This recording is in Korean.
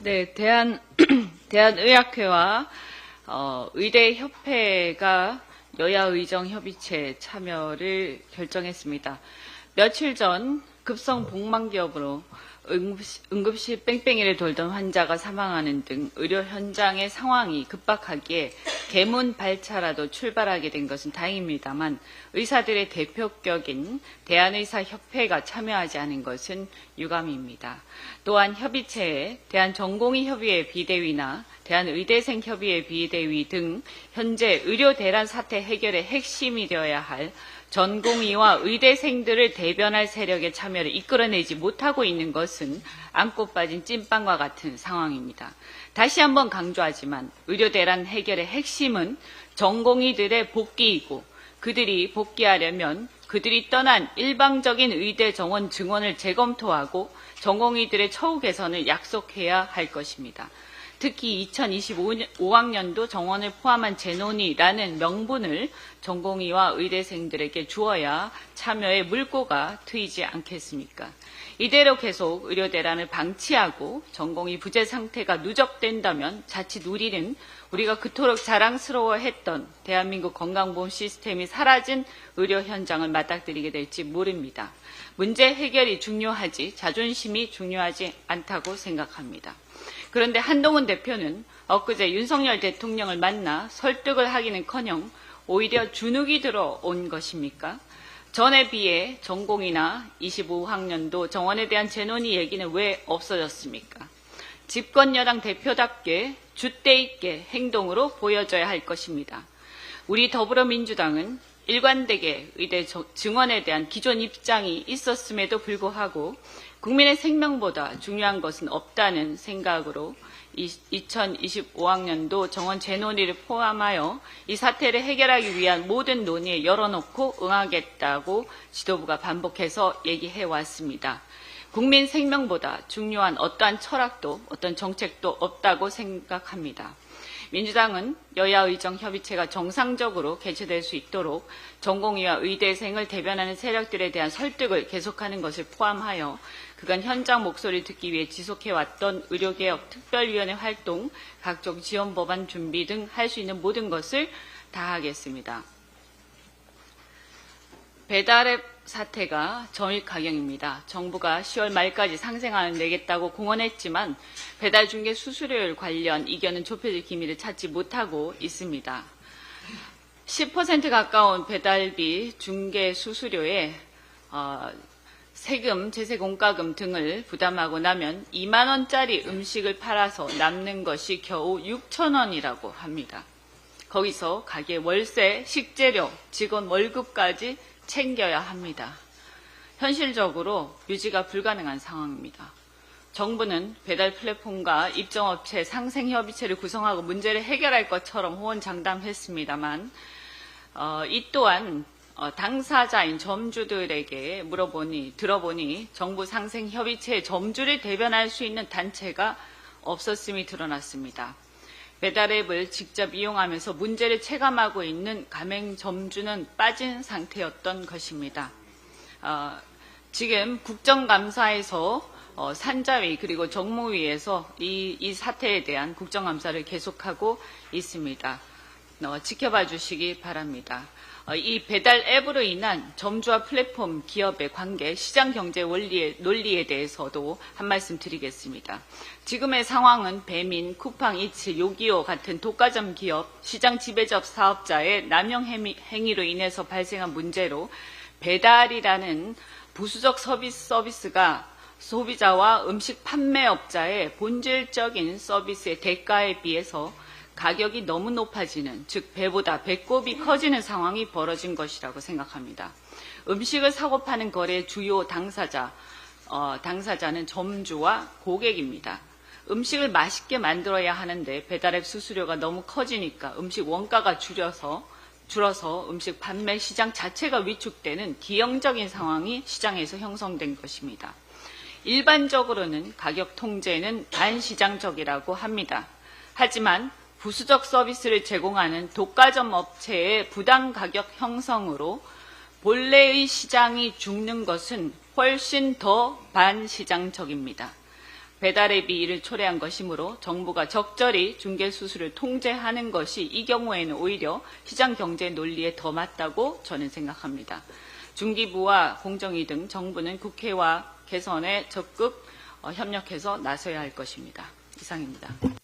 네, 대한의학회와 의대협회가 여야의정협의체 참여를 결정했습니다. 며칠 전 급성 복만기업으로 응급실 뺑뺑이를 돌던 환자가 사망하는 등 의료 현장의 상황이 급박하기에 개문발차라도 출발하게 된 것은 다행입니다만 의사들의 대표격인 대한의사협회가 참여하지 않은 것은 유감입니다. 또한 협의체에 대한전공의협의회 비대위나 대한의대생협의회 비대위 등 현재 의료 대란 사태 해결의 핵심이 되어야 할 전공의와 의대생들을 대변할 세력의 참여를 이끌어내지 못하고 있는 것은 안고 빠진 찐빵과 같은 상황입니다. 다시 한번 강조하지만 의료 대란 해결의 핵심은 전공의들의 복귀이고 그들이 복귀하려면 그들이 떠난 일방적인 의대 정원 증원을 재검토하고 전공의들의 처우 개선을 약속해야 할 것입니다. 특히 2025학년도 정원을 포함한 재논의라는 명분을 전공의와 의대생들에게 주어야 참여의 물꼬가 트이지 않겠습니까? 이대로 계속 의료 대란을 방치하고 전공의 부재 상태가 누적된다면 자칫 우리는 우리가 그토록 자랑스러워했던 대한민국 건강보험 시스템이 사라진 의료 현장을 맞닥뜨리게 될지 모릅니다. 문제 해결이 중요하지 자존심이 중요하지 않다고 생각합니다. 그런데 한동훈 대표는 엊그제 윤석열 대통령을 만나 설득을 하기는커녕 오히려 주눅이 들어온 것입니까? 전에 비해 전공이나 25학년도 정원에 대한 재논의 얘기는 왜 없어졌습니까? 집권 여당 대표답게 줏대 있게 행동으로 보여줘야 할 것입니다. 우리 더불어민주당은 일관되게 의대 증원에 대한 기존 입장이 있었음에도 불구하고 국민의 생명보다 중요한 것은 없다는 생각으로 2025학년도 정원 재논의를 포함하여 이 사태를 해결하기 위한 모든 논의에 열어놓고 응하겠다고 지도부가 반복해서 얘기해 왔습니다. 국민 생명보다 중요한 어떠한 철학도 어떤 정책도 없다고 생각합니다. 민주당은 여야의정협의체가 정상적으로 개최될 수 있도록 전공의와 의대생을 대변하는 세력들에 대한 설득을 계속하는 것을 포함하여 그간 현장 목소리를 듣기 위해 지속해왔던 의료개혁 특별위원회 활동, 각종 지원 법안 준비 등 할 수 있는 모든 것을 다하겠습니다. 배달앱 사태가 점입 가경입니다. 정부가 10월 말까지 상생안을 내겠다고 공언했지만 배달 중개 수수료율 관련 이견은 좁혀질 기미를 찾지 못하고 있습니다. 10% 가까운 배달비 중개 수수료에 세금, 제세공과금 등을 부담하고 나면 2만 원짜리 음식을 팔아서 남는 것이 겨우 6천 원이라고 합니다. 거기서 가게 월세, 식재료, 직원 월급까지 챙겨야 합니다. 현실적으로 유지가 불가능한 상황입니다. 정부는 배달 플랫폼과 입점업체 상생협의체를 구성하고 문제를 해결할 것처럼 호언장담했습니다만 이 또한 당사자인 점주들에게 들어보니 정부 상생협의체의 점주를 대변할 수 있는 단체가 없었음이 드러났습니다. 배달앱을 직접 이용하면서 문제를 체감하고 있는 가맹점주는 빠진 상태였던 것입니다. 지금 국정감사에서 산자위 그리고 정무위에서 이 사태에 대한 국정감사를 계속하고 있습니다. 지켜봐 주시기 바랍니다. 이 배달 앱으로 인한 점주와 플랫폼 기업의 관계, 시장 경제 논리에 대해서도 한 말씀 드리겠습니다. 지금의 상황은 배민, 쿠팡, 이츠, 요기요 같은 독과점 기업, 시장 지배적 사업자의 남용 행위로 인해서 발생한 문제로 배달이라는 부수적 서비스가 소비자와 음식 판매업자의 본질적인 서비스의 대가에 비해서 가격이 너무 높아지는, 즉 배보다 배꼽이 커지는 상황이 벌어진 것이라고 생각합니다. 음식을 사고 파는 거래의 주요 당사자는 점주와 고객입니다. 음식을 맛있게 만들어야 하는데 배달앱 수수료가 너무 커지니까 음식 원가가 줄어서 음식 판매 시장 자체가 위축되는 기형적인 상황이 시장에서 형성된 것입니다. 일반적으로는 가격 통제는 반시장적이라고 합니다. 하지만 부수적 서비스를 제공하는 독과점 업체의 부당 가격 형성으로 본래의 시장이 죽는 것은 훨씬 더 반시장적입니다. 배달앱이 초래한 것이므로 정부가 적절히 중개수수를 통제하는 것이 이 경우에는 오히려 시장 경제 논리에 더 맞다고 저는 생각합니다. 중기부와 공정위 등 정부는 국회와 개선에 적극 협력해서 나서야 할 것입니다. 이상입니다.